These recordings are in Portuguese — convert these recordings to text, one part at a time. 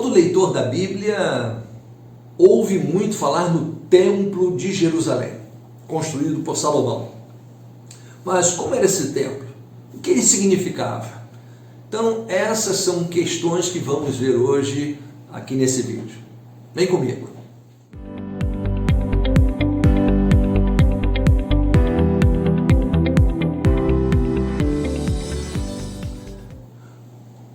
Todo leitor da Bíblia ouve muito falar no Templo de Jerusalém, construído por Salomão. Mas como era esse templo? O que ele significava? Então, essas são questões que vamos ver hoje aqui nesse vídeo. Vem comigo.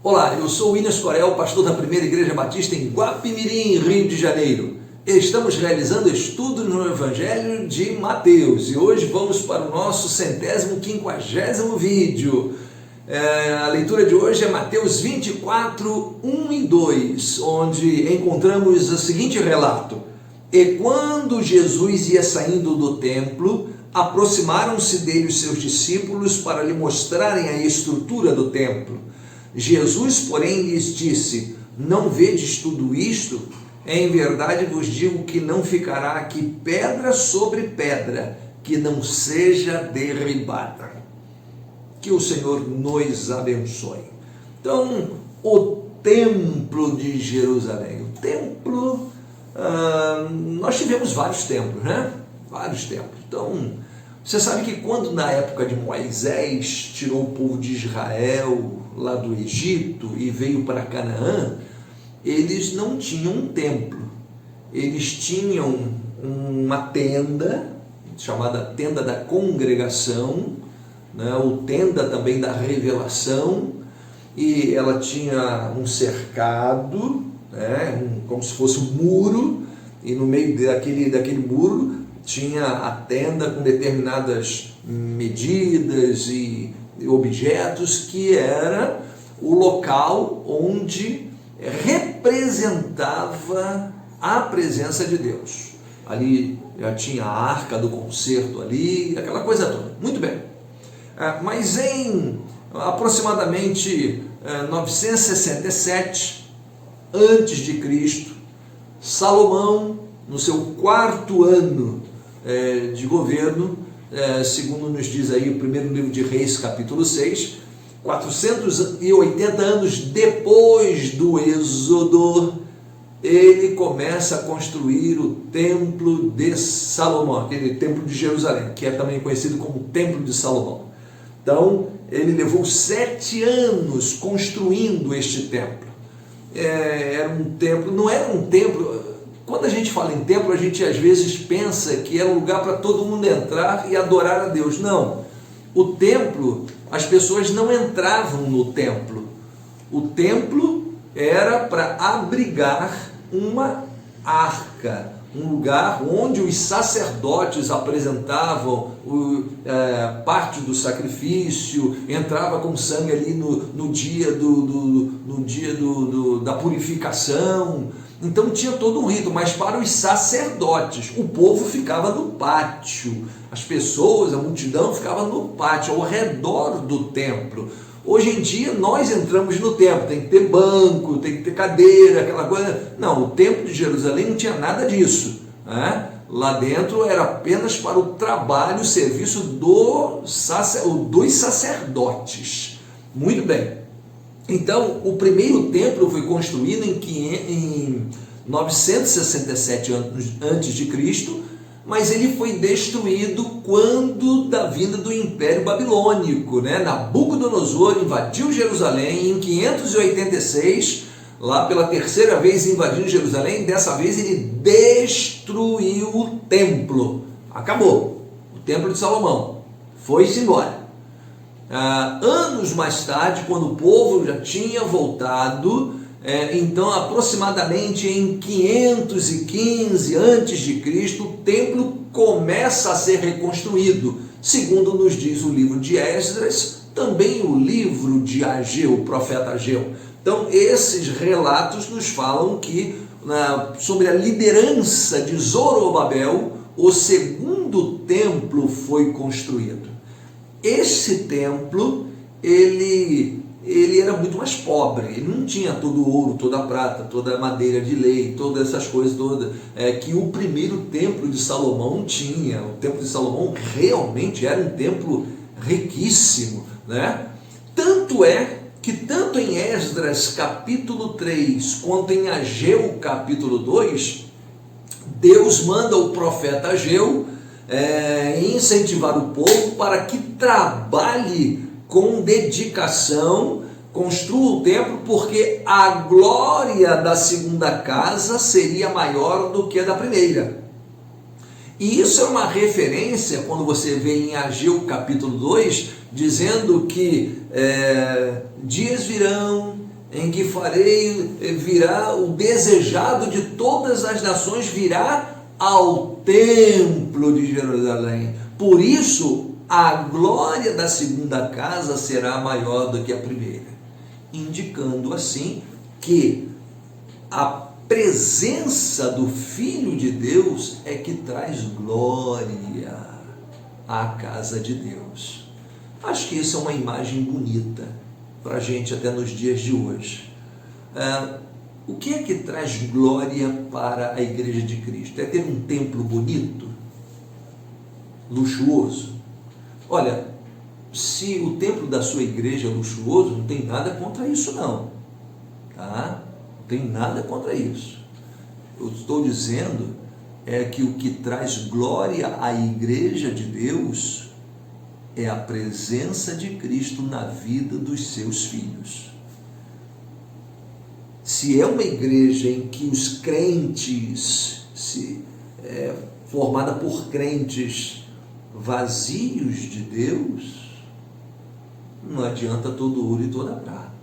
Olá, eu sou o William Scorel, pastor da Primeira Igreja Batista em Guapimirim, Rio de Janeiro. Estamos realizando estudo no Evangelho de Mateus e hoje vamos para o nosso 150º vídeo. A leitura de hoje é Mateus 24, 1 e 2, onde encontramos o seguinte relato. E quando Jesus ia saindo do templo, aproximaram-se dele os seus discípulos para lhe mostrarem a estrutura do templo. Jesus, porém, lhes disse: não vedes tudo isto? Em verdade vos digo que não ficará aqui pedra sobre pedra que não seja derribada. Que o Senhor nos abençoe. Então, o Templo de Jerusalém. O templo, nós tivemos vários templos, né? Vários templos. Então, você sabe que quando na época de Moisés tirou o povo de Israel lá do Egito e veio para Canaã, eles não tinham um templo. Eles tinham uma tenda, chamada tenda da congregação, né? Ou tenda também da revelação, e ela tinha um cercado, né? Como se fosse um muro, e no meio daquele muro tinha a tenda com determinadas medidas e objetos, que era o local onde representava a presença de Deus. Ali já tinha a arca do concerto ali, aquela coisa toda. Muito bem. Mas em aproximadamente 967 antes de Cristo, Salomão, no seu 4º ano de governo, segundo nos diz aí o primeiro livro de Reis, capítulo 6, 480 anos depois do Êxodo, ele começa a construir o Templo de Salomão, aquele Templo de Jerusalém, que é também conhecido como Templo de Salomão. Então, ele levou 7 anos construindo este templo. Era um templo, não era um templo. Quando a gente fala em templo, a gente às vezes pensa que é um lugar para todo mundo entrar e adorar a Deus. Não. O templo, as pessoas não entravam no templo. O templo era para abrigar uma arca, um lugar onde os sacerdotes apresentavam parte do sacrifício, entrava com sangue ali no dia da purificação. Então tinha todo um rito, mas para os sacerdotes, o povo ficava no pátio, as pessoas, a multidão ficava no pátio, ao redor do templo. Hoje em dia nós entramos no templo, tem que ter banco, tem que ter cadeira, aquela coisa. Não, o templo de Jerusalém não tinha nada disso, né? Lá dentro era apenas para o trabalho, o serviço dos sacerdotes. Muito bem. Então, o primeiro templo foi construído em 967 a.C., mas ele foi destruído quando da vinda do Império Babilônico, né? Nabucodonosor invadiu Jerusalém em 586, lá pela 3ª vez invadindo Jerusalém. Dessa vez ele destruiu o templo. Acabou. O templo de Salomão foi-se embora. Anos mais tarde, quando o povo já tinha voltado, então aproximadamente em 515 a.C., o templo começa a ser reconstruído, segundo nos diz o livro de Esdras, também o livro de Ageu, o profeta Ageu. Então esses relatos nos falam que sobre a liderança de Zorobabel, o 2º templo foi construído. Esse templo, ele era muito mais pobre, ele não tinha todo o ouro, toda a prata, toda a madeira de lei, todas essas coisas todas que o primeiro templo de Salomão tinha. O templo de Salomão realmente era um templo riquíssimo, né? Tanto é que tanto em Esdras capítulo 3 quanto em Ageu capítulo 2, Deus manda o profeta Ageu incentivar o povo para que trabalhe com dedicação, construa o templo, porque a glória da segunda casa seria maior do que a da primeira. E isso é uma referência quando você vê em Ageu capítulo 2, dizendo que dias virão em que virá o desejado de todas as nações, virá ao templo de Jerusalém. Por isso, a glória da segunda casa será maior do que a primeira, indicando assim que a presença do Filho de Deus é que traz glória à casa de Deus. Acho que isso é uma imagem bonita para a gente até nos dias de hoje. O que é que traz glória para a igreja de Cristo? É ter um templo bonito, luxuoso? Olha, se o templo da sua igreja é luxuoso, não tem nada contra isso não, tá? Não tem nada contra isso. Eu estou dizendo que o que traz glória à igreja de Deus é a presença de Cristo na vida dos seus filhos. Se é uma igreja em que os crentes, formada por crentes vazios de Deus, não adianta todo ouro e toda prata.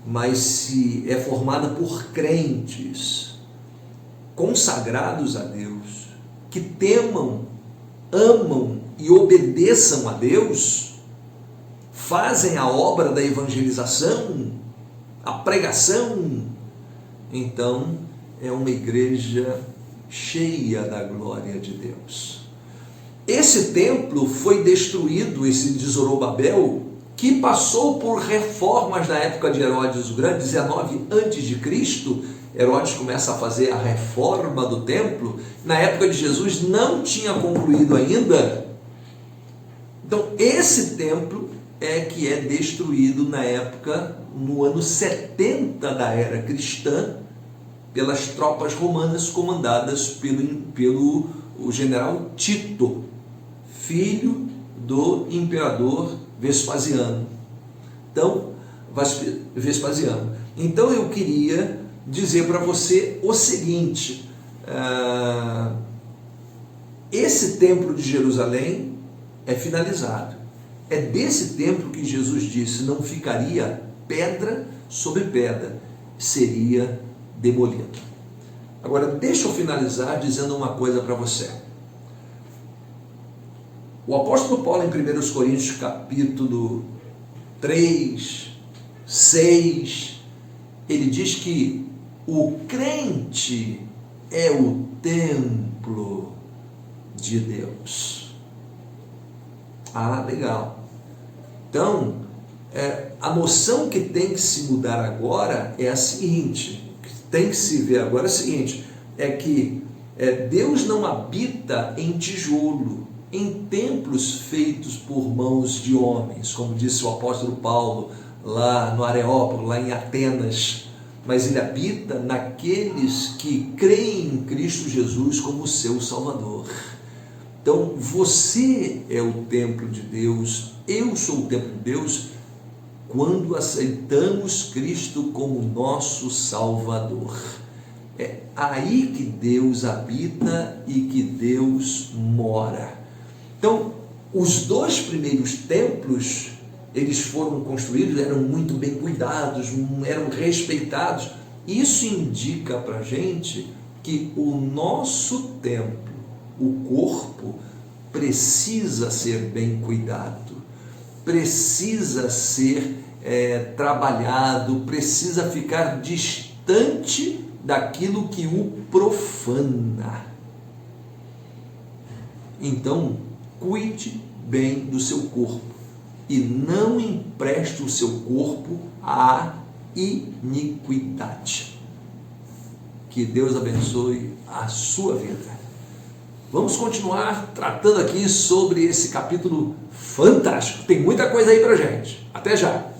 Mas se é formada por crentes consagrados a Deus, que temam, amam e obedeçam a Deus, fazem a obra da evangelização, a pregação, então é uma igreja cheia da glória de Deus. Esse templo foi destruído, esse de Zorobabel, que passou por reformas na época de Herodes o Grande, 19 a.C., Herodes começa a fazer a reforma do templo. Na época de Jesus não tinha concluído ainda. Então esse templo que é destruído na época, no ano 70 da era cristã, pelas tropas romanas comandadas pelo general Tito, filho do imperador Vespasiano. Então eu queria dizer para você o seguinte: esse templo de Jerusalém é finalizado. É desse templo que Jesus disse: não ficaria pedra sobre pedra, seria demolido. Agora deixa eu finalizar dizendo uma coisa para você. O apóstolo Paulo, em 1 Coríntios capítulo 3, 6, ele diz que o crente é o templo de Deus. Ah, legal. Então, a noção que tem que se mudar agora é a seguinte, que tem que se ver agora é a seguinte, é que Deus não habita em tijolo, em templos feitos por mãos de homens, como disse o apóstolo Paulo lá no Areópago, lá em Atenas, mas ele habita naqueles que creem em Cristo Jesus como seu Salvador. Então você é o templo de Deus, eu sou o templo de Deus, quando aceitamos Cristo como nosso Salvador. É aí que Deus habita e que Deus mora. Então, os dois primeiros templos, eles foram construídos, eram muito bem cuidados, eram respeitados. Isso indica para a gente que o nosso templo, o corpo, precisa ser bem cuidado, precisa ser trabalhado, precisa ficar distante daquilo que o profana. Então, cuide bem do seu corpo e não empreste o seu corpo à iniquidade. Que Deus abençoe a sua vida. Vamos continuar tratando aqui sobre esse capítulo fantástico. Tem muita coisa aí pra gente. Até já!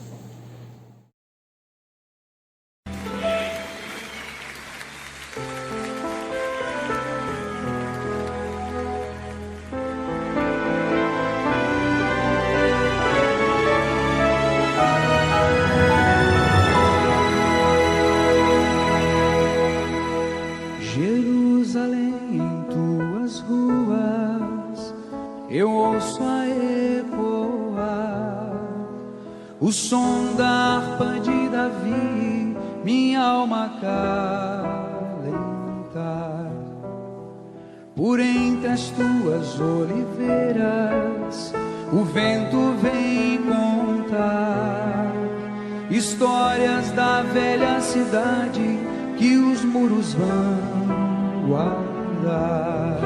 harpa de Davi, minha alma calentar. Por entre as tuas oliveiras, o vento vem contar histórias da velha cidade que os muros vão guardar.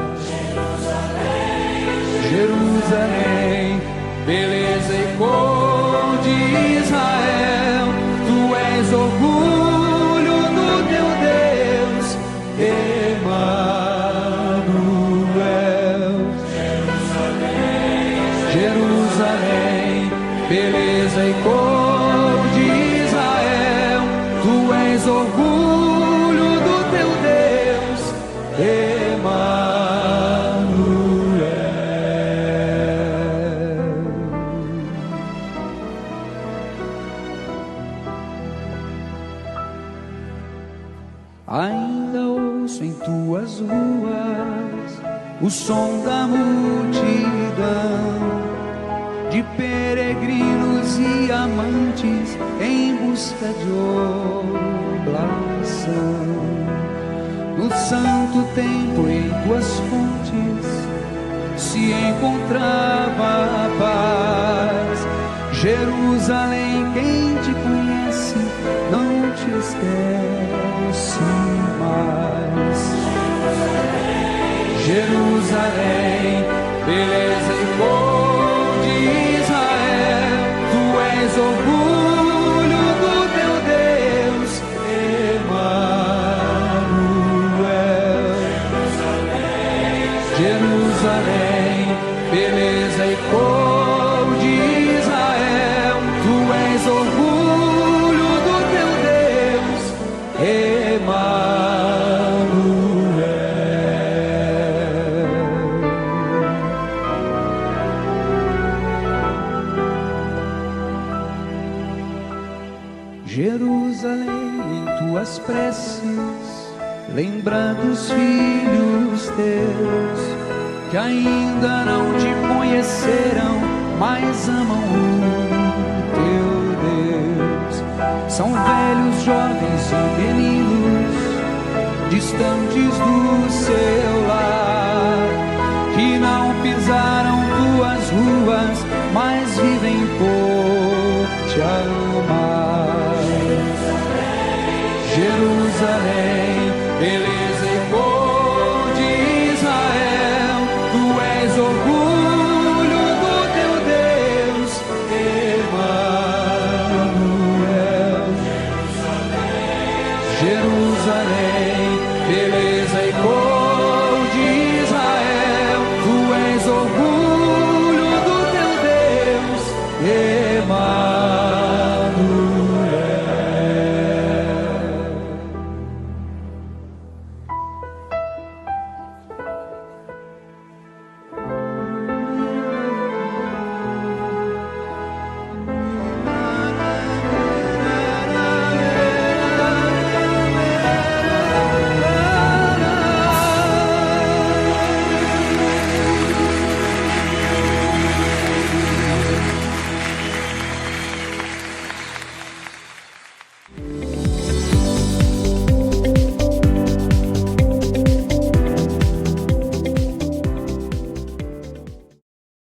Jerusalém, beleza e cor de Israel, tu és orgulho do teu Deus, Emanuel. Jerusalém, beleza e cor de Israel, tu és orgulho do teu Deus, Emanuel. Ainda ouço em tuas ruas o som da multidão, de peregrinos e amantes em busca de oblação. No santo templo em tuas fontes se encontrava a paz. Jerusalém, quem te conhece não te esquece mais. Jerusalém, beleza e cor de Israel, tu és orgulho do teu Deus, Emanuel. Jerusalém, beleza e cor de Israel, tu és orgulho do teu Deus, Emanuel. Jerusalém, em tuas preces, lembra dos filhos teus que ainda não te conheceram, mas amam o teu Deus. São velhos, jovens e meninos, distantes do seu lar, que não pisaram tuas ruas, mas vivem por te amar. Jerusalém,